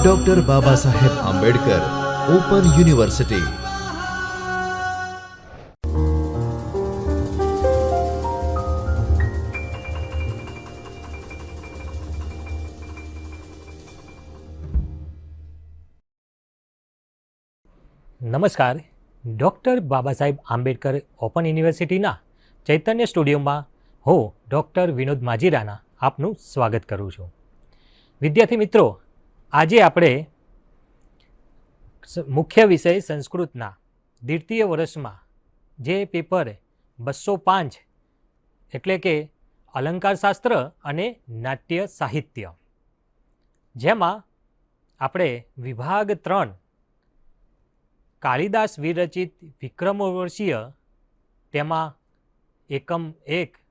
Doctor Baba Saheb Ambedkar open university. નમસ્કાર. Doctor Baba Saheb Ambedkar open યુનિવર્સિટીના ચૈતન્ય સ્ટુડિયોમાં હું ડૉક્ટર વિનોદ માજીરાના આપનું સ્વાગત કરું છું. વિદ્યાર્થી મિત્રો, આજે આપણે મુખ્ય વિષય સંસ્કૃતના દ્વિતીય વર્ષમાં જે પેપર 205 એટલે કે અલંકારશાસ્ત્ર અને નાટ્ય સાહિત્ય, જેમાં આપણે વિભાગ 3 કાલિદાસ વિરચિત વિક્રમોર્વશીય તેમાં એકમ 1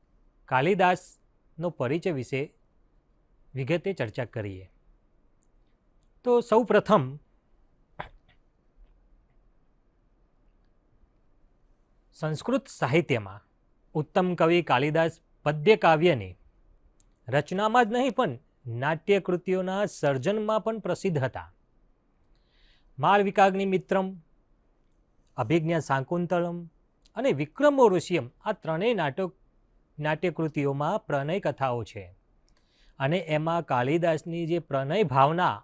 કાલિદાસનો પરિચય વિશે વિગતે ચર્ચા કરીએ. તો સૌ પ્રથમ સંસ્કૃત સાહિત્યમાં ઉત્તમ કવિ કાલિદાસ પદ્ય કાવ્યની રચનામાં જ નહીં પણ નાટ્યકૃતિઓના સર્જનમાં પણ પ્રસિદ્ધ હતા. માળવિકાગ્નિ મિત્રમ, અભિજ્ઞા શાકુંતલમ અને વિક્રમોર્વશીયમ આ ત્રણેય નાટ્યકૃતિઓમાં પ્રણય કથાઓ છે. અને એમાં કાલિદાસની જે પ્રણય ભાવના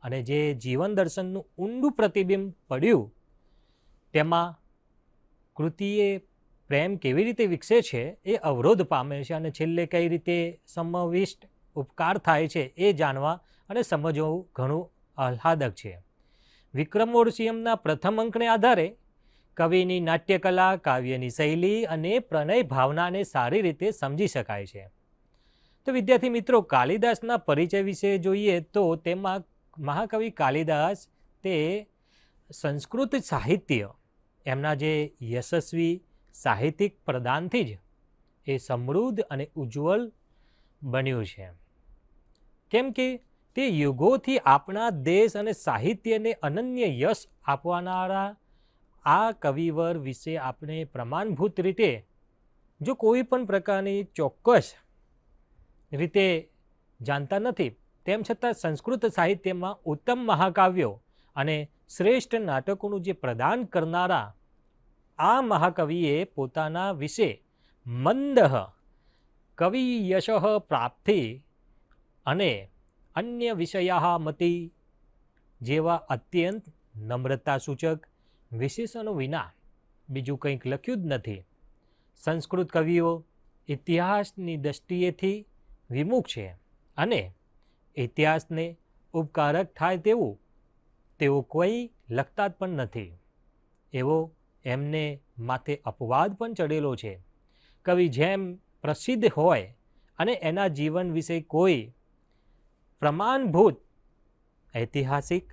અને જે જીવન દર્શનનું ઊંડું પ્રતિબિંબ પડ્યું, તેમાં કૃતિએ પ્રેમ કેવી રીતે વિકસે છે એ અવરોધ પામે છે અને છેલ્લે કઈ રીતે સમવિષ્ટ ઉપકાર થાય છે એ જાણવા અને સમજવું ઘણું આહ્લાદક છે. વિક્રમોર્વશીયમના પ્રથમ અંકને આધારે કવિની નાટ્યકલા, કાવ્યની શૈલી અને પ્રણય ભાવનાને સારી રીતે સમજી શકાય છે. તો વિદ્યાર્થી મિત્રો, કાલિદાસના પરિચય વિશે જોઈએ તો તેમાં મહાકવિ કાલિદાસ તે સંસ્કૃત સાહિત્ય એમના જે યશસ્વી સાહિત્યિક પ્રદાનથી જ એ સમૃદ્ધ અને ઉજ્જવલ બન્યું છે. કેમ કે તે યુગોથી આપણા દેશ અને સાહિત્યને અનન્ય યશ આપવાનારા આ કવિવર વિશે આપણે પ્રમાણભૂત રીતે જો કોઈ પણ પ્રકારની ચોક્કસ રીતે જાણતા નથી, તેમ છતાં સંસ્કૃત સાહિત્યમાં ઉત્તમ મહાકાવ્યો અને શ્રેષ્ઠ નાટકોનું જે પ્રદાન કરનારા આ મહાકવિએ પોતાના વિશે મંદઃ કવિ યશ પ્રાપ્તિ અને અન્ય વિષયા મતિ જેવા અત્યંત નમ્રતાસૂચક વિશેષણો વિના બીજું કંઈક લખ્યું જ નથી. સંસ્કૃત કવિઓ ઇતિહાસની દૃષ્ટિએથી વિમુખ છે અને ઇતિહાસને ઉપકારક થાય તેવું તેઓ કોઈ લખતા જ પણ નથી. એવો એમને માથે અપવાદ પણ ચડેલો છે. કવિ જેમ પ્રસિદ્ધ હોય અને એના જીવન વિશે કોઈ પ્રમાણભૂત ઐતિહાસિક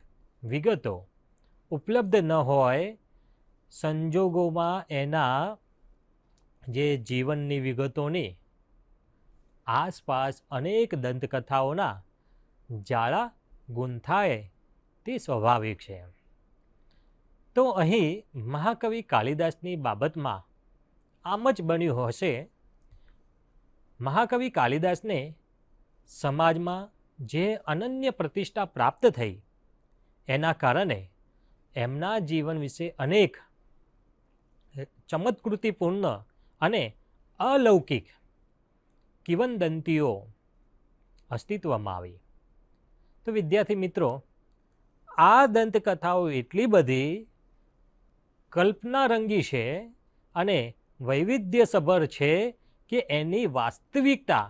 વિગતો ઉપલબ્ધ ન હોય, સંજોગોમાં એના જે જીવનની વિગતોની આસપાસ અનેક દંતકથાઓના જાળા ગૂંથાય તે સ્વાભાવિક છે. તો અહીં મહાકવિ કાલિદાસની બાબતમાં આમ જ બન્યું હશે. મહાકવિ કાલિદાસને સમાજમાં જે અનન્ય પ્રતિષ્ઠા પ્રાપ્ત થઈ, એના કારણે એમના જીવન વિશે અનેક ચમત્કૃતિપૂર્ણ અને અલૌકિક કિંવદંતીઓ અસ્તિત્વમાં આવી. તો વિદ્યાર્થી મિત્રો, આ દંતકથાઓ એટલી બધી કલ્પનારંગી છે અને વૈવિધ્યસભર છે કે એની વાસ્તવિકતા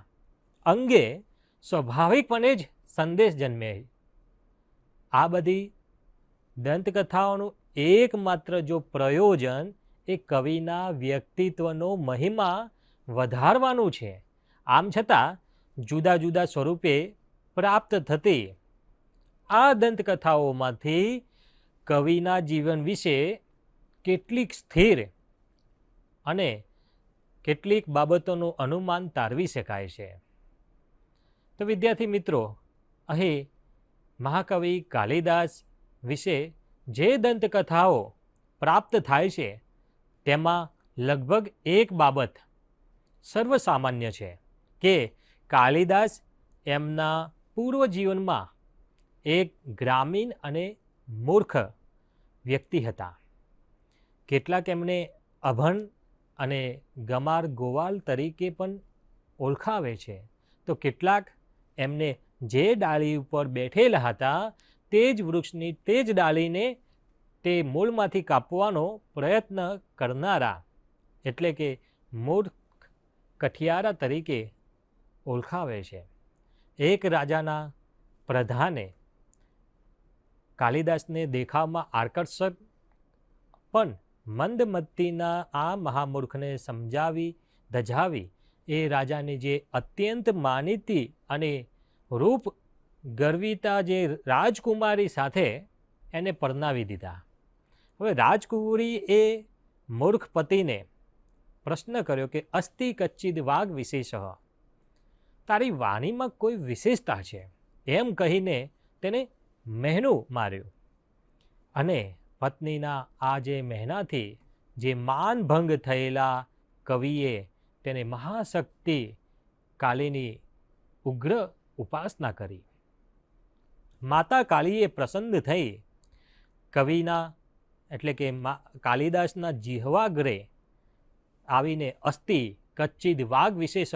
અંગે સ્વાભાવિકપણે જ સંદેશ જન્મે. આ બધી દંતકથાઓનું એકમાત્ર જો પ્રયોજન એ કવિના વ્યક્તિત્વનો મહિમા વધારવાનું છે. આમ છતાં જુદા જુદા સ્વરૂપે પ્રાપ્ત થતી આ દંતકથાઓમાંથી કવિના જીવન વિશે કેટલીક સ્થિર અને કેટલીક બાબતોનું અનુમાન તારવી શકાય છે. તો વિદ્યાર્થી મિત્રો, અહીં મહાકવિ કાલિદાસ વિશે જે દંતકથાઓ પ્રાપ્ત થાય છે તેમાં લગભગ એક બાબત સર્વસામાન્ય છે કે કાલિદાસ એમના પૂર્વ જીવનમાં એક ગ્રામીણ અને મૂર્ખ વ્યક્તિ હતા. કેટલાક એમને અભણ અને ગમાર ગોવાલ તરીકે પણ ઓળખાવે છે, તો કેટલાક એમને જે ડાળી ઉપર બેઠેલા હતા તે જ વૃક્ષની તે જ ડાળીને તે મૂળમાંથી કાપવાનો પ્રયત્ન કરનારા એટલે કે મૂર્ખ કઠિયારા તરીકે ઓળખાવે છે. એક રાજાના પ્રધાને કાલિદાસને દેખાવમાં આકર્ષક પણ મંદમતીના આ મહામૂર્ખને સમજાવી ધજાવી એ રાજાની જે અત્યંત માનીતી અને રૂપ ગર્વિતા જે રાજકુમારી સાથે એને પરણાવી દીધા. હવે રાજકુમારી એ મૂર્ખ પતિને પ્રશ્ન કર્યો કે અસ્તિ કચ્ચિદ વાગ વિશેષ, તારી વાણીમાં કોઈ વિશેષતા છે એમ કહીને તેને મહેનું માર્યું. અને પત્નીના આ જે મહેનાથી જે માનભંગ થયેલા કવિએ તેને મહાશક્તિ કાલીની ઉગ્ર ઉપાસના કરી. માતા કાળીએ પ્રસન્ન થઈ કવિના એટલે કે કાલિદાસના જીહવાગ્રે આવીને અસ્તિ કચ્ચિદ વાગ વિશેષ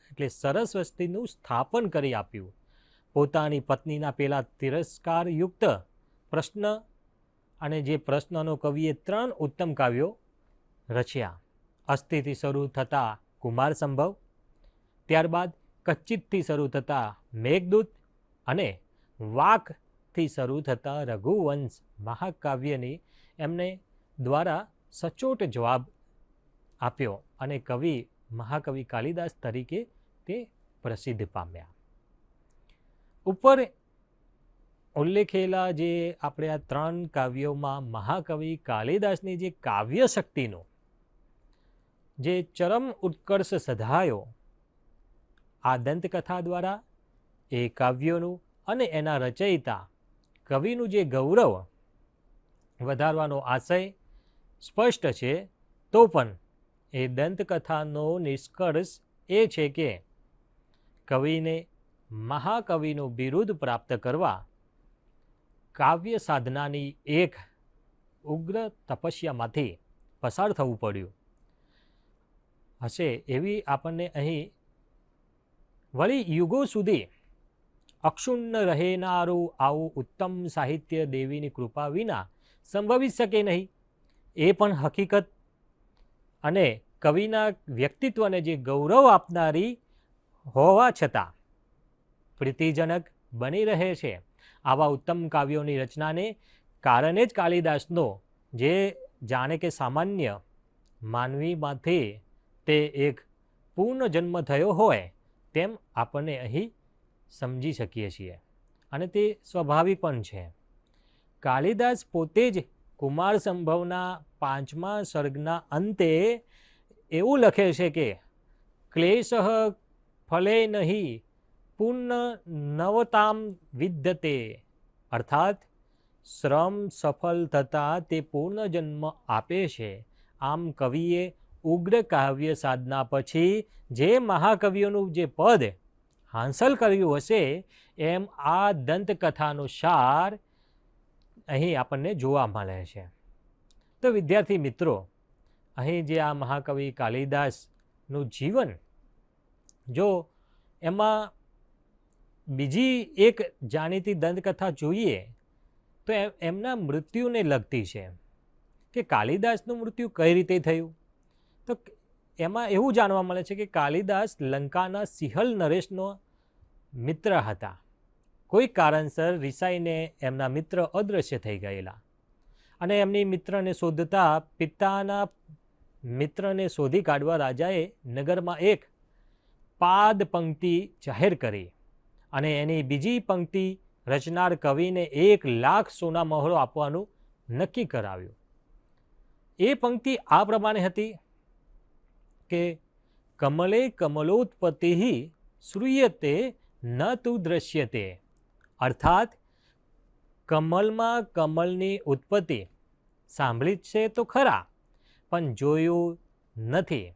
એટલે સરસ્વતીનું સ્થાપન કરી આપ્યું. પોતાની પત્નીના પેલા તિરસ્કારયુક્ત પ્રશ્ન અને જે પ્રશ્નનો કવિએ 3 ઉત્તમ કાવ્યો રચ્યા. અસ્થિથી શરૂ થતા કુમાર સંભવ, ત્યારબાદ કચ્ચિતથી શરૂ થતા મેઘદૂત અને વાકથી શરૂ થતા રઘુવંશ મહાકાવ્યની એમને દ્વારા સચોટ જવાબ આપ્યો અને કવિ મહાકવિ કાલિદાસ તરીકે તે પ્રસિદ્ધ પામ્યા. ઉપર ઉલ્લેખેલા જે આપણે આ 3 કાવ્યોમાં મહાકવિ કાલિદાસની જે કાવ્ય શક્તિનો જે ચરમ ઉત્કર્ષ સધાયો આ દંતકથા દ્વારા એ કાવ્યોનું અને એના રચયિતા કવિનું જે ગૌરવ વધારવાનો આશય સ્પષ્ટ છે, તો પણ એ દંતકથાનો નિષ્કર્ષ એ છે કે કવિને મહાકવિનું બિરુદ પ્રાપ્ત કરવા કાવ્ય સાધનાની એક ઉગ્ર તપસ્યામાંથી પસાર થવું પડ્યું હશે એવી આપણને અહીં વળી યુગો સુધી અક્ષુણ્ણ રહેનારું આવું ઉત્તમ સાહિત્ય દેવીની કૃપા વિના સંભવી શકે નહીં એ પણ હકીકત. અને કવિના વ્યક્તિત્વને જે ગૌરવ આપનારી હોવા છતાં પ્રીતિજનક બની રહે છે આવા ઉત્તમ કાવ્યોની રચનાને કારણે જ કાલિદાસનો જે જાણે કે સામાન્ય માનવીમાંથી તે એક પૂર્ણ જન્મ થયો હોય તેમ આપણને અહીં સમજી શકીએ છીએ. અને તે સ્વાભાવિક પણ છે. કાલિદાસ પોતે જ કુમાર સંભવના 5મા સર્ગના અંતે એવું લખે છે કે ક્લેશ ફલે નહીં પૂર્ણ નવતામ વિદ્યતે, અર્થાત શ્રમ સફળ થતાં તે પૂર્ણ જન્મ આપે છે. આમ કવિએ ઉગ્ર કાવ્ય સાધના પછી જે મહાકવિઓનું જે પદ હાંસલ કર્યું હશે એમ આ દંતકથાનો સાર અહીં આપણને જોવા મળે છે. તો વિદ્યાર્થી મિત્રો, અહીં જે આ મહાકવિ કાલિદાસનું જીવન જો એમાં બીજી એક જાણીતી દંતકથા જોઈએ તો એમના મૃત્યુને લગતી છે કે કાલિદાસનું મૃત્યુ કઈ રીતે થયું. તો એમાં એવું જાણવા મળે છે કે કાલિદાસ લંકાના સિંહલ નરેશનો મિત્ર હતા. કોઈ કારણસર રિસાઈને એમના મિત્ર અદૃશ્ય થઈ ગયેલા અને એમની મિત્રને શોધતા પિતાના મિત્રને શોધી કાઢવા રાજાએ નગરમાં એક પાદ પંક્તિ જાહેર કરી અને એની બીજી પંક્તિ રચનાર કવિને 1,00,000 સોના મહોરો આપવાનું નક્કી કરાવ્યું. એ પંક્તિ આ પ્રમાણે હતી કે કમલે કમલોત્પત્તિ શ્રૂયતે ન તુ દ્રશ્યતે, અર્થાત કમલમાં કમલની ઉત્પત્તિ સાંભળી છે તો ખરા પણ જોયું નથી.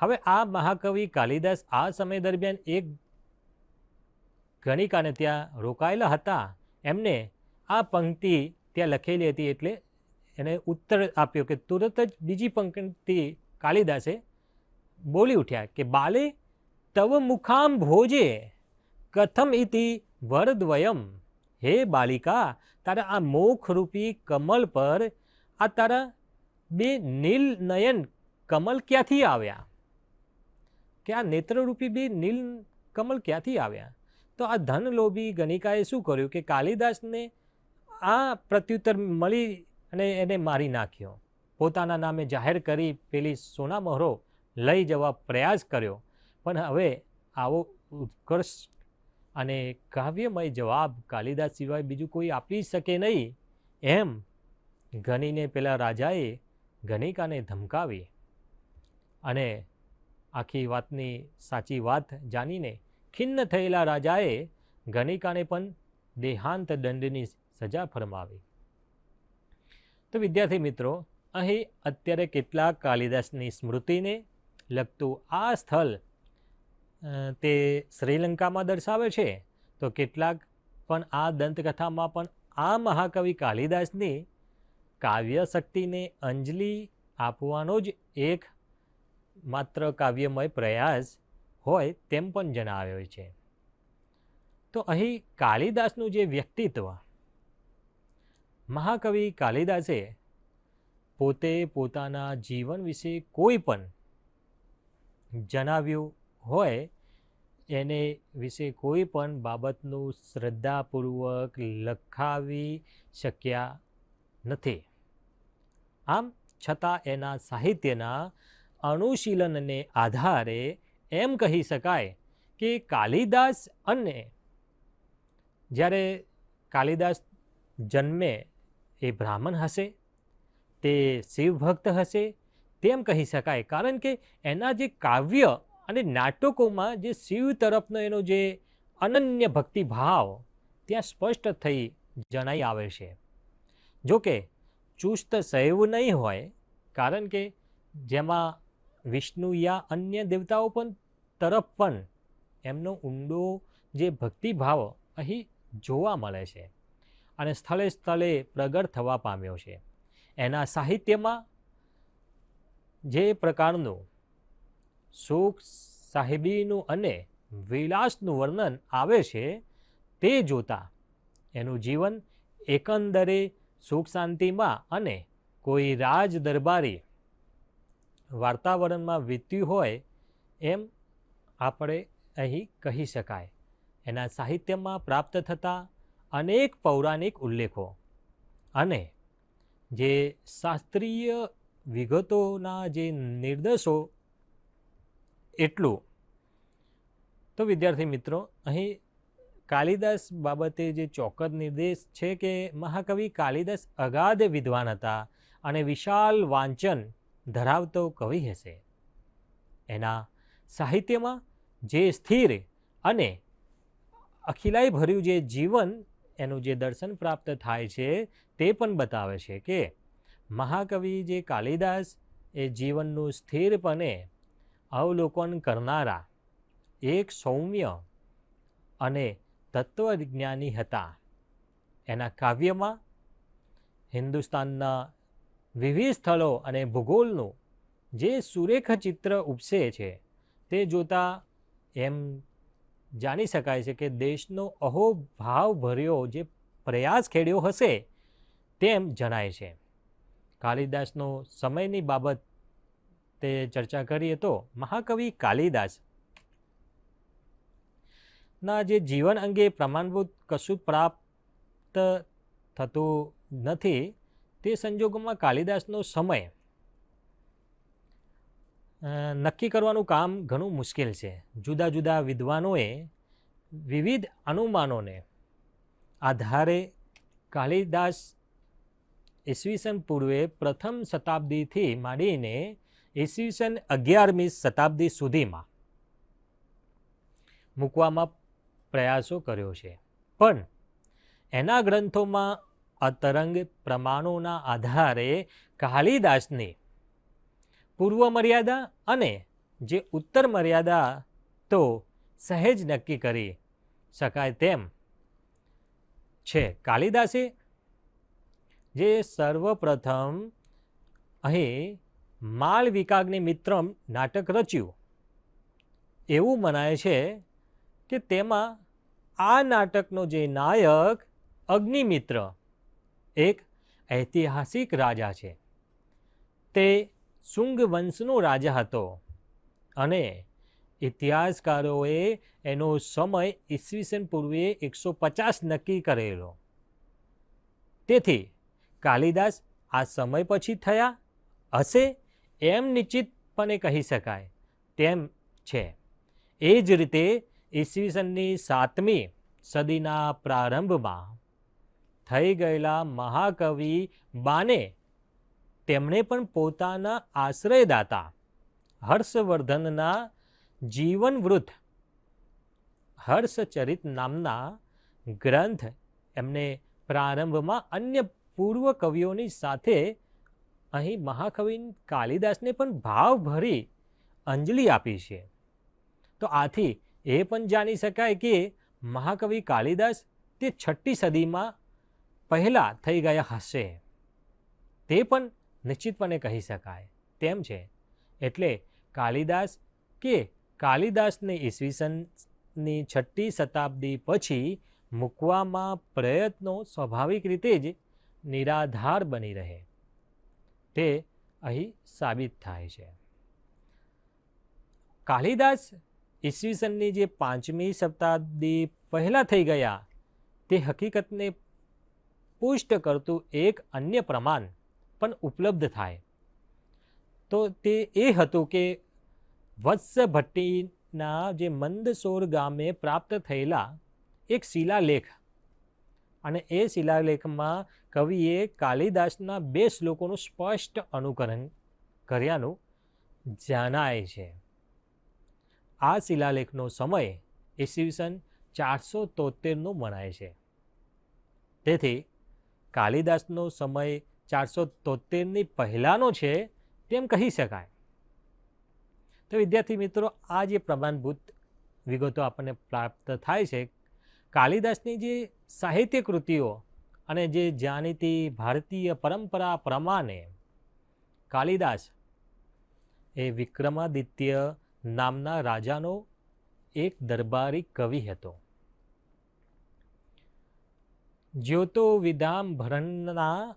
હવે આ મહાકવિ કાલિદાસ આ સમય દરમિયાન એક ગણિકાને ત્યાં રોકાયેલા હતા એમને આ પંક્તિ ત્યાં લખેલી હતી એટલે એને ઉત્તર આપ્યો કે તુરત જ બીજી પંક્તિ કાલિદાસે બોલી ઉઠ્યા કે બાલે તવ મુખામ ભોજે કથમ ઇતિ વરદ્વયમ, હે બાલિકા તારા આ મોખરૂપી કમલ પર આ તારા બે નીલ નયન કમલ ક્યાંથી આવ્યા, કે આ નેત્રરૂપી બે નીલ કમલ ક્યાંથી આવ્યા? તો આ ધનલોભી ગણિકાએ શું કર્યું કે કાલિદાસને આ પ્રત્યુત્તર મળી અને એને મારી નાખ્યો, પોતાના નામે જાહેર કરી પેલી સોના મહોરો લઈ જવા પ્રયાસ કર્યો. પણ હવે આવો ઉત્કર્ષ અને કાવ્યમય જવાબ કાલિદાસ સિવાય બીજું કોઈ આપી શકે નહીં એમ ગણીને પેલા રાજાએ ગણિકાને ધમકાવી અને આખી વાતની સાચી વાત જાણીને ખિન્ન થયેલા રાજાએ ગણિકાને પણ દેહાંત દંડની સજા ફરમાવી. તો વિદ્યાર્થી મિત્રો, અહીં અત્યારે કેટલાક કાલિદાસની સ્મૃતિને લગતું આ સ્થળ તે શ્રીલંકામાં દર્શાવે છે, તો કેટલાક પણ આ દંતકથામાં પણ આ મહાકવિ કાલિદાસની કાવ્ય શક્તિને અંજલિ આપવાનો જ એક માત્ર કાવ્યમય પ્રયાસ હોય તેમ પણ જણાવ્યો છે. તો અહીં કાલિદાસનું જે વ્યક્તિત્વ, મહાકવિ કાલિદાસે પોતે પોતાના જીવન વિશે કોઈ પણ જણાવ્યું હોય એને વિશે કોઈ પણ બાબતનું શ્રદ્ધાપૂર્વક લખાવી શક્યા નથી. આમ છતાં એના સાહિત્યના અનુશીલનને આધારે એમ કહી શકાય કે કાલિદાસ, અને જ્યારે કાલિદાસ જન્મે એ બ્રાહ્મણ હશે, તે શિવભક્ત હશે તેમ કહી શકાય, કારણ કે એના જે કાવ્ય અને નાટકોમાં જે શિવ તરફનો એનો જે અનન્ય ભક્તિભાવ ત્યાં સ્પષ્ટ થઈ જણાઈ આવે છે. જોકે ચુસ્ત શૈવ નહીં હોય, કારણ કે જેમાં વિષ્ણુ યા અન્ય દેવતાઓ પણ તરફ પણ એમનો ઊંડો જે ભક્તિભાવ અહીં જોવા મળે છે અને સ્થળે સ્થળે પ્રગટ થવા પામ્યો છે. એના સાહિત્યમાં જે પ્રકારનું સુખ સાહેબીનું અને વિલાસનું વર્ણન આવે છે તે જોતાં એનું જીવન એકંદરે સુખ શાંતિમાં અને કોઈ રાજ દરબારી વાતાવરણમાં વીત્યું હોય એમ આપણે અહીં કહી શકાય. એના સાહિત્યમાં પ્રાપ્ત થતા અનેક પૌરાણિક ઉલ્લેખો અને જે શાસ્ત્રીય વિગતોના જે નિર્દેશો એટલું. તો વિદ્યાર્થી મિત્રો, અહીં કાલિદાસ બાબતે જે ચોક્કસ નિર્દેશ છે કે મહાકવિ કાલિદાસ અગાધ વિદ્વાન હતા અને વિશાળ વાંચન ધરાવતો કવિ હશે. એના સાહિત્યમાં જે સ્થિર અને અખિલાઈ ભર્યું જે જીવન એનું જે દર્શન પ્રાપ્ત થાય છે તે પણ બતાવે છે કે મહાકવિ જે કાલિદાસ એ જીવનનું સ્થિરપણે અવલોકન કરનારા એક સૌમ્ય અને તત્વજ્ઞાની હતા. એના કાવ્યમાં હિન્દુસ્તાનના વિવિધ સ્થળો અને ભૂગોળનું જે સુરેખ ચિત્ર ઉપસે છે તે જોતાં એમ જાણી શકાય છે કે દેશનો અહોભાવભર્યો જે પ્રયાસ ખેડ્યો હશે તેમ જણાય છે. કાલિદાસનો સમયની બાબત તે ચર્ચા કરીએ તો મહાકવિ કાલિદાસ ના જે જીવન અંગે પ્રમાણભૂત કશું પ્રાપ્ત થતું નથી. તે સંજોગોમાં કાલિદાસનો સમય નક્કી કરવાનું કામ ઘણું મુશ્કેલ છે. જુદા જુદા વિદ્વાનોએ વિવિધ અનુમાનોને આધારે કાલિદાસ ઈસવીસન પૂર્વે પ્રથમ શતાબ્દીથી માંડીને ઈસવીસન 11મી શતાબ્દી સુધીમાં મૂકવામાં પ્રયાસો કર્યો છે. પણ એના ગ્રંથોમાં અતરંગ પ્રમાણોના આધારે કાલિદાસની પૂર્વ મર્યાદા અને જે ઉત્તર મર્યાદા તો સહેજ નક્કી કરી શકાય તેમ છે. કાલિદાસે જે સર્વપ્રથમ અહીં માલવિકાગ્નિમિત્રમ નાટક રચ્યું, એવું મનાય છે કે તેમાં આ નાટકનો જે નાયક અગ્નિમિત્ર એક ઐતિહાસિક રાજા છે. તે શુંગ વંશનો રાજા હતો અને ઇતિહાસકારોએ એનો સમય ઈસવીસન પૂર્વે 150 નક્કી કરેલો. તેથી કાલિદાસ આ સમય પછી થયા હશે એમ નિશ્ચિતપણે કહી શકાય તેમ છે. એ જ રીતે ઈસવીસનની 7મી સદીના પ્રારંભમાં થઈ ગયેલા મહાકવિ બાને તેમણે પણ પોતાના આશ્રયદાતા હર્ષવર્ધનના જીવનવૃત્ત હર્ષચરિત નામના ગ્રંથ એમને પ્રારંભમાં અન્ય પૂર્વ કવિઓની સાથે અહીં મહાકવિ કાલિદાસને પણ ભાવભરી અંજલિ આપી છે. તો આથી એ પણ જાણી શકાય કે મહાકવિ કાલિદાસ તે 6ઠ્ઠી સદીમાં પહેલાં થઈ ગયા હશે, તે પણ નિશ્ચિતપણે કહી શકાય તેમ છે. એટલે કાલિદાસ કે કાલિદાસને ઈસવીસનની 6ઠ્ઠી શતાબ્દી પછી મૂકવામાં પ્રયત્નો સ્વાભાવિક રીતે જ નિરાધાર બની રહે તે અહીં સાબિત થાય છે. કાલિદાસ ઈસવીસનની જે 5મી શતાબ્દી પહેલાં થઈ ગયા તે હકીકતને પુષ્ટ કરતું એક અન્ય પ્રમાણ પણ ઉપલબ્ધ થાય તો તે એ હતું કે વત્સભટ્ટીના જે મંદસોર ગામે પ્રાપ્ત થયેલા એક શિલાલેખ, અને એ શિલાલેખમાં કવિએ કાલિદાસના 2 શ્લોકોનું સ્પષ્ટ અનુકરણ કર્યાનું જણાય છે. આ શિલાલેખનો સમય ઈસવીસન 473નો મનાય છે. તેથી કાલિદાસનો સમય 473ની પહેલાંનો છે તેમ કહી શકાય. તો વિદ્યાર્થી મિત્રો, આ જે પ્રમાણભૂત વિગતો આપણને પ્રાપ્ત થાય છે કાલિદાસની જે સાહિત્ય કૃતિઓ અને જે જાણીતી ભારતીય પરંપરા પ્રમાણે કાલિદાસ એ વિક્રમાદિત્ય નામના રાજાનો એક દરબારી કવિ હતો. જ્યોતિર્વિદાંભરના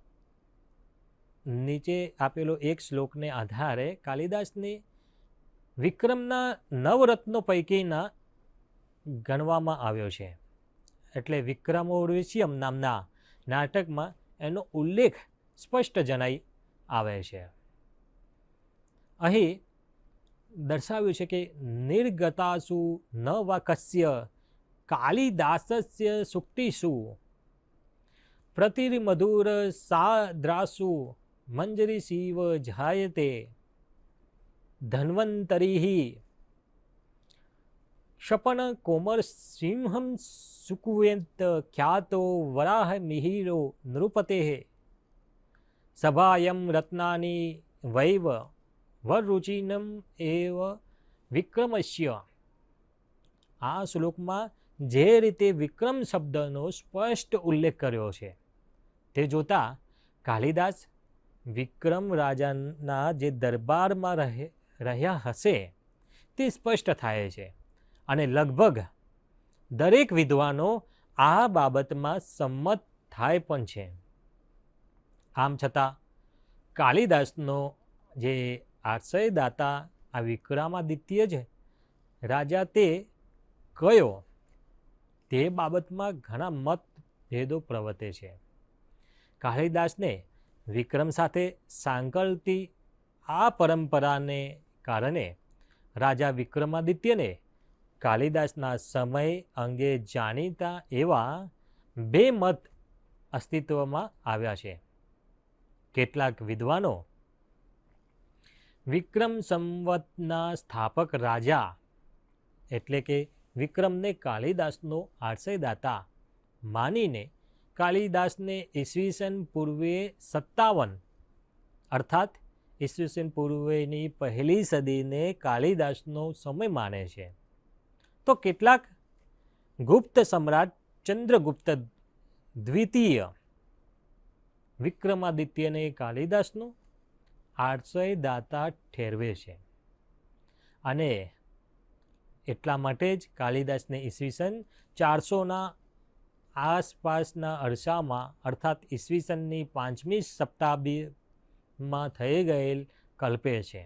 નીચે આપેલો એક શ્લોકને આધારે કાલિદાસને વિક્રમના નવરત્નો પૈકીના ગણવામાં આવ્યો છે. એટલે વિક્રમોર્વશિયમ નામના નાટકમાં એનો ઉલ્લેખ સ્પષ્ટ જણાઈ આવે છે. અહીં દર્શાવ્યું છે કે નિર્ગતાસુ ન વાકસ્ય કાલિદાસસ્ય સુક્તિષુ પ્રતિર્મધુર સાદ્રાસુ મંજરી શિવ જાયતે ધન્વંતરિહિ ક્ષપન કોમર સિંહમ સુકુવેંત ખ્યાતો વરાહ મિહિરો નૃપતે સભાયમ રત્નાની વૈવ વરરુચિનમ એવ વિક્રમસ્ય. આ શ્લોકમાં જે રીતે વિક્રમ શબ્દનો સ્પષ્ટ ઉલ્લેખ કર્યો છે તે જોતા કાલિદાસ વિક્રમ રાજાના જે દરબારમાં રહ્યા હશે તે સ્પષ્ટ થાય છે. અને લગભગ દરેક વિદ્વાનો આ બાબતમાં સંમત થાય પણ છે. આમ છતાં કાલિદાસનો જે આશ્રયદાતા આ વિક્રમાદિત્ય જ રાજા તે કયો તે બાબતમાં ઘણા મતભેદો પ્રવર્તે છે. કાલિદાસને વિક્રમ સાથે સાંકળતી આ પરંપરાને કારણે રાજા વિક્રમાદિત્યને કાલિદાસના સમય અંગે જાણીતા એવા 2 મત અસ્તિત્વમાં આવ્યા છે. કેટલાક વિદ્વાનો વિક્રમ સંવતના સ્થાપક રાજા એટલે કે વિક્રમને કાલિદાસનો આશ્રયદાતા માનીને કાલિદાસને ઈસવીસન પૂર્વે 57 અર્થાત ઈસવીસન પૂર્વેની પહેલી સદીને કાલિદાસનો સમય માને છે. તો કેટલાક ગુપ્ત સમ્રાટ ચંદ્રગુપ્ત દ્વિતીય વિક્રમાદિત્યને કાલિદાસનું આશ્રય દાતા ઠેરવે છે અને એટલા માટે જ કાલિદાસને ઈસવીસન 400ના આસપાસના અરસામાં અર્થાત ઈસવીસનની 5મી શતાબ્દીમાં થઈ ગયેલ કલ્પે છે.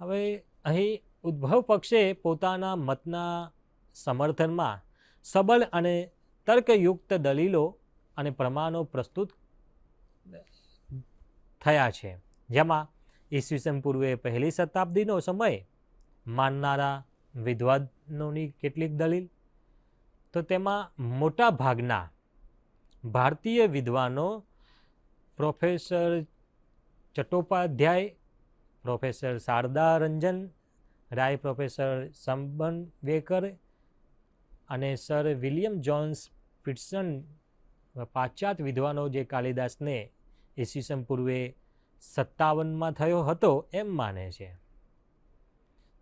હવે અહીં ઉદ્ભવ પક્ષે પોતાના મતના સમર્થનમાં સબળ અને તર્કયુક્ત દલીલો અને પ્રમાણો પ્રસ્તુત થયા છે, જેમાં ઈસવીસન પૂર્વે 1લી શતાબ્દીનો સમય માનનારા વિદ્વાનોની કેટલીક દલીલ, તો તેમાં મોટા ભાગના ભારતીય વિદ્વાનો પ્રોફેસર ચટ્ટોપાધ્યાય, પ્રોફેસર શારદા રંજન રાય, પ્રોફેસર સંબનવેકર અને સર વિલિયમ જોન્સ પીટર્સન પાશ્ચાત્ય વિદ્વાનો જે કાલિદાસને ઈસવીસન પૂર્વે 57માં થયો હતો એમ માને છે.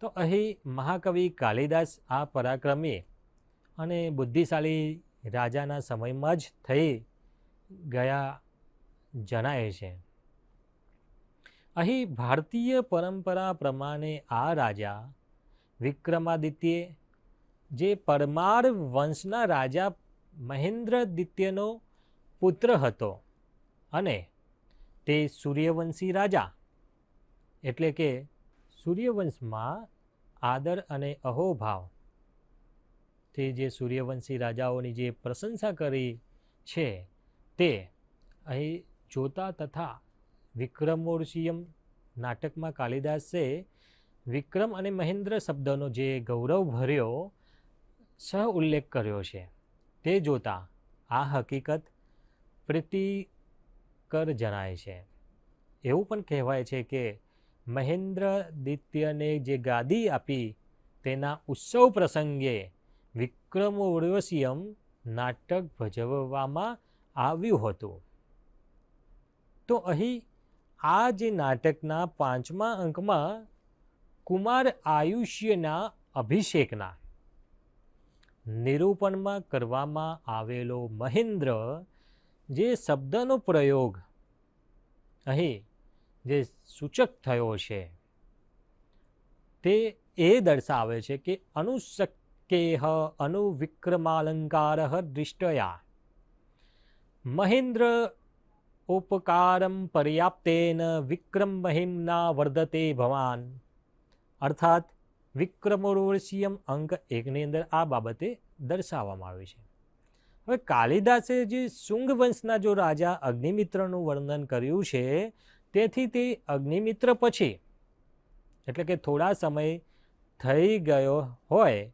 તો અહીં મહાકવિ કાલિદાસ આ પરાક્રમી અને બુદ્ધિશાળી રાજાના સમયમાં જ થઈ ગયા જણાય છે. અહીં ભારતીય પરંપરા પ્રમાણે આ રાજા વિક્રમાદિત્ય જે પરમાર વંશના રાજા મહેન્દ્રદિત્યનો પુત્ર હતો અને તે સૂર્યવંશી રાજા, એટલે કે સૂર્યવંશમાં આદર અને અહોભાવ તે જે સૂર્યવંશી રાજાઓની જે પ્રશંસા કરી છે તે અહીં જોતા તથા વિક્રમોર્ષિયમ નાટકમાં કાલિદાસે વિક્રમ અને મહેન્દ્ર શબ્દનો જે ગૌરવભર્યો સહ ઉલ્લેખ કર્યો છે તે જોતા આ હકીકત પ્રીતિકર જણાય છે. એવું પણ કહેવાય છે કે મહેન્દ્રદિત્યને જે ગાદી આપી તેના ઉત્સવ પ્રસંગે વિક્રમોર્વશિયમ નાટક ભજવવામાં આવ્યું હતું. તો અહીં આ જે નાટકના 5મા અંકમાં કુમાર આયુષ્યના અભિષેકના નિરૂપણમાં કરવામાં આવેલો મહેન્દ્ર જે શબ્દનો પ્રયોગ અહીં જે સૂચક થયો છે તે એ દર્શાવે છે કે અનુશક્યેહ અનુવિક્રમાલંકાર દૃષ્ટયા મહેન્દ્ર ઉપકારમ પર્યાપ્તેન વિક્રમ મહિમ્ના વર્ધતે ભવાન. અર્થાત વિક્રમોર્વશિયમ અંક 1ની અંદર આ બાબતે દર્શાવવામાં આવી છે. હવે કાલિદાસે જે શુંગ વંશના જો રાજા અગ્નિમિત્રનું વર્ણન કર્યું છે તેથી તે અગ્નિમિત્ર પછી એટલે કે થોડા સમય થઈ ગયો હોય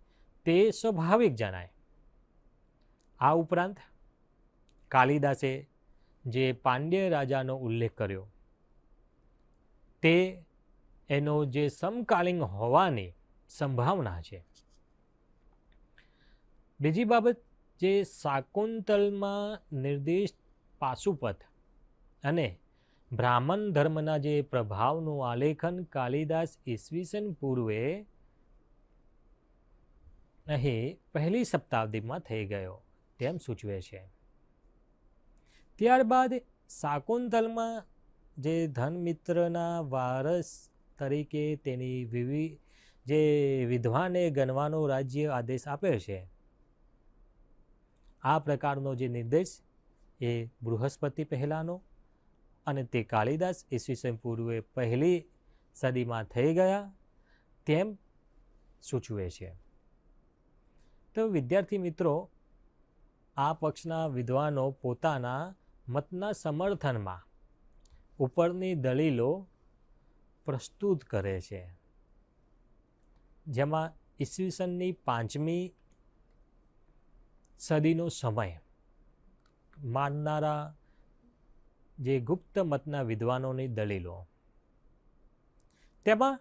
તે સ્વાભાવિક જણાય. આ ઉપરાંત કાલિદાસે જે પાંડ્ય રાજાનો ઉલ્લેખ કર્યો તે એનો જે સમકાલીન હોવાની સંભાવના છે. બીજી બાબત જે શાકુંતલમાં નિર્દિષ્ટ પાશુપત અને બ્રાહ્મણ ધર્મના જે પ્રભાવનું આલેખન કાલિદાસ ઈસવીસન પૂર્વે અહીં 1લી શતાબ્દીમાં થઈ ગયો તેમ સૂચવે છે. ત્યારબાદ શાકુંતલમાં જે ધનમિત્રના વારસ તરીકે તેની જે વિધવાને ગણવાનો રાજ્ય આદેશ આપે છે, આ પ્રકારનો જે નિર્દેશ એ બૃહસ્પતિ પહેલાંનો અને તે કાલિદાસ ઈસવીસન પૂર્વે 1લી સદીમાં થઈ ગયા તેમ સૂચવે છે. તો વિદ્યાર્થી મિત્રો, આ પક્ષના વિદ્વાનો પોતાના મતના સમર્થનમાં ઉપરની દલીલો પ્રસ્તુત કરે છે, જેમાં ઈસવીસનની 5મી સદીનો સમય માનનારા જે ગુપ્ત મતના વિદ્વાનોની દલીલો, તેમાં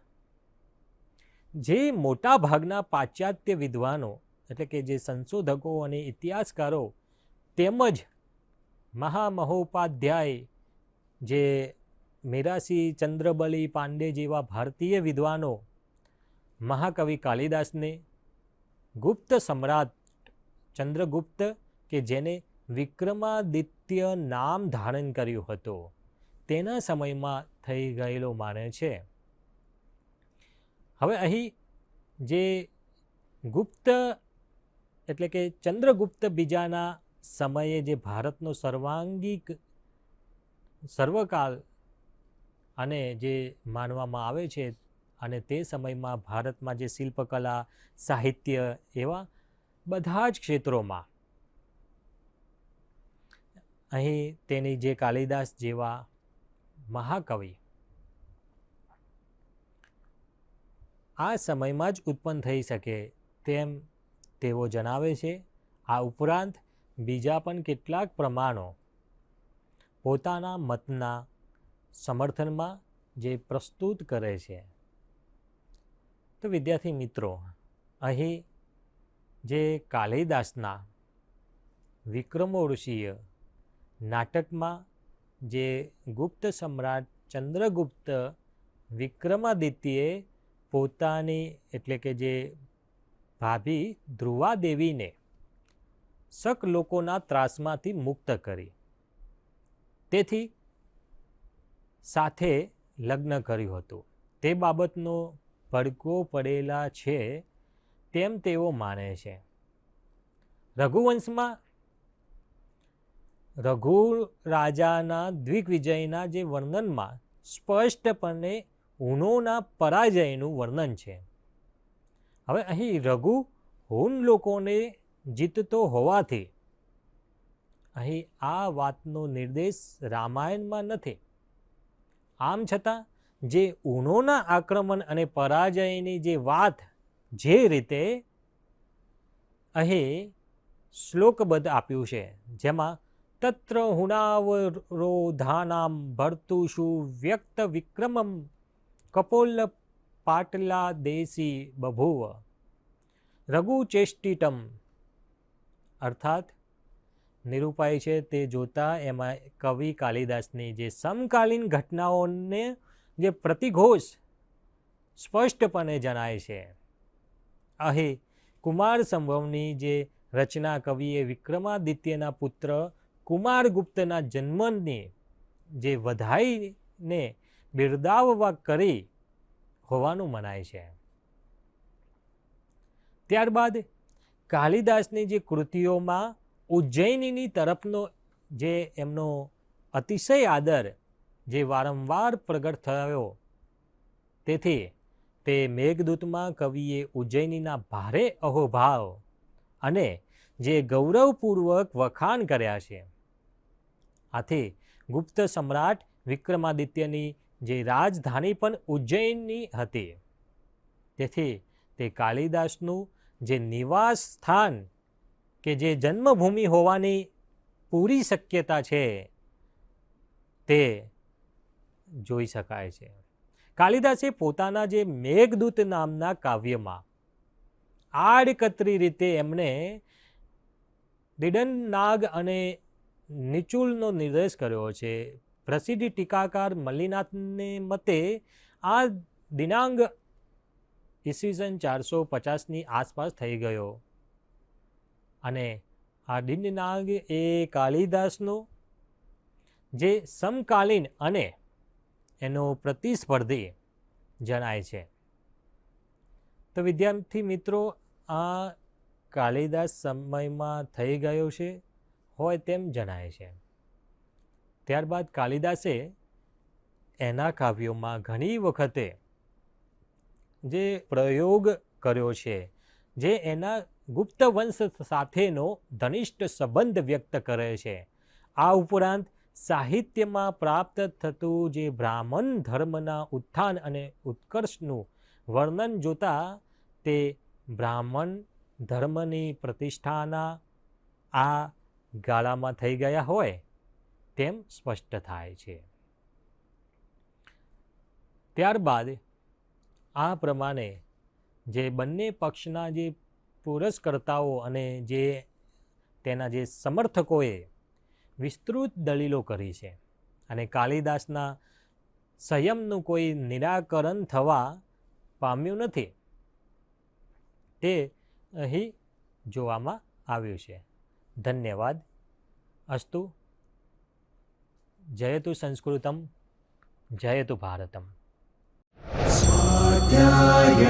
જે મોટા ભાગના પાશ્ચાત્ય વિદ્વાનો એટલે કે જે સંશોધકો અને ઇતિહાસકારો તેમજ મહામહોપાધ્યાય જે મિરાસી, ચંદ્રબલી, પાંડે જેવા ભારતીય વિદ્વાનો મહાકવિ કાલિદાસને ગુપ્ત સમ્રાટ ચંદ્રગુપ્ત કે જેને વિક્રમાદિત્ય નામ ધારણ કર્યું હતું તેના સમયમાં થઈ ગયેલો માને છે. હવે અહીં જે ગુપ્ત એટલે કે ચંદ્રગુપ્ત બીજાના સમયે જે ભારતનો સર્વાંગીક સર્વકાલ અને જે માનવામાં આવે છે અને તે સમયમાં ભારતમાં જે શિલ્પકલા સાહિત્ય એવા બધા જ ક્ષેત્રોમાં અહીં તેની જે કાલિદાસ જેવા મહાકવિ આ સમયમાં જ ઉત્પન્ન થઈ શકે તેમ તેઓ જણાવે છે. આ ઉપરાંત બીજા પણ કેટલાક પ્રમાણો પોતાના મતના સમર્થનમાં જે પ્રસ્તુત કરે છે. તો વિદ્યાર્થી મિત્રો, અહીં જે કાલિદાસના વિક્રમોર્વશીય નાટકમાં જે ગુપ્ત સમ્રાટ ચંદ્રગુપ્ત વિક્રમાદિત્યએ પોતાની એટલે કે જે ભાભી ધ્રુવાદેવીને શક લોકોના ત્રાસમાંથી મુક્ત કરી, તેથી સાથે લગ્ન કર્યું હતું તે બાબતનો ભડકો પડેલા છે તેમ તેઓ માને છે. રઘુવંશમાં રઘુ રાજાના દિગ્વિજયના જે વર્ણનમાં સ્પષ્ટપણે હુનોના પરાજયનું વર્ણન છે. હવે અહીં રઘુ હુન લોકોને જીતતો હોવાથી અહીં આ વાતનો નિર્દેશ રામાયણમાં નથી. આમ છતાં જે હુનોના આક્રમણ અને પરાજયની જે વાત જે રીતે અહીં શ્લોકબદ્ધ આપ્યું છે, જેમાં તત્ર હુનાવરોધાનામ ભર્તુષુ વ્યક્ત વિક્રમમ કપોલ પાટલા દેશી બભુવ રઘુચેષ્ટિટમ અર્થાત નિરૂપાય છે. તે જોતા એમાં કવિ કાલિદાસની જે સમકાલીન ઘટનાઓને જે પ્રતિઘોષ સ્પષ્ટપણે જણાય છે. અહીં કુમાર સંભવની જે રચના કવિએ વિક્રમાદિત્યના પુત્ર કુમારગુપ્તના જન્મની જે વધાઈને બિરદાવવા કરી હોવાનું મનાય છે. ત્યારબાદ કાલિદાસની જે કૃતિઓમાં ઉજ્જૈનીની તરફનો જે એમનો અતિશય આદર જે વારંવાર પ્રગટ થયો, તેથી તે મેઘદૂતમાં કવિએ ઉજ્જૈનીના ભારે અહોભાવ અને જે ગૌરવપૂર્વક વખાણ કર્યા છે. આથી ગુપ્ત સમ્રાટ વિક્રમાદિત્યની જે રાજધાની પણ ઉજ્જૈનની હતી, તેથી તે કાલિદાસનું જે નિવાસ સ્થાન કે જે જન્મભૂમિ હોવાની પૂરી શક્યતા છે તે જોઈ શકાય છે. કાલિદાસે પોતાના જે મેઘદૂત નામના કાવ્યમાં આડકતરી રીતે એમણે દિડનનાગ અને નિચુલનો નિર્દેશ કર્યો છે. પ્રસિદ્ધ ટીકાકાર મલ્લિનાથને મતે આ દિનાંગ ઈસવીસન 450ની આસપાસ થઈ ગયો અને આ દિડનાગ એ કાલિદાસનો જે સમકાલીન અને એનો પ્રતિસ્પર્ધી જણાય છે. તો વિદ્યાર્થી મિત્રો, આ કાલિદાસ સમયમાં થઈ ગયો છે હોય તેમ જણાય છે. ત્યારબાદ કાલિદાસે એના કાવ્યોમાં ઘણી વખતે જે પ્રયોગ કર્યો છે જે એના ગુપ્ત વંશ સાથેનો ઘનિષ્ઠ સંબંધ વ્યક્ત કરે છે. આ ઉપરાંત સાહિત્યમાં પ્રાપ્ત થતું જે બ્રાહ્મણ ધર્મના ઉત્થાન અને ઉત્કર્ષનું વર્ણન જોતા તે બ્રાહ્મણ ધર્મની પ્રતિષ્ઠાના આ ગાળામાં થઈ ગયા હોય તેમ સ્પષ્ટ થાય છે. ત્યારબાદ આ પ્રમાણે જે બંને પક્ષના જે પુરસ્કર્તાઓ અને જે તેના જે સમર્થકોએ વિસ્તૃત દલીલો કરી છે અને કાલિદાસના સંયમનું કોઈ નિરાકરણ થવા પામ્યું નથી. તે અહીં જોવામાં આવ્યું છે. ધન્યવાદ. અસ્તુ. જયતુ સંસ્કૃતમ, જયતુ ભારતમ. स्वाध्यायः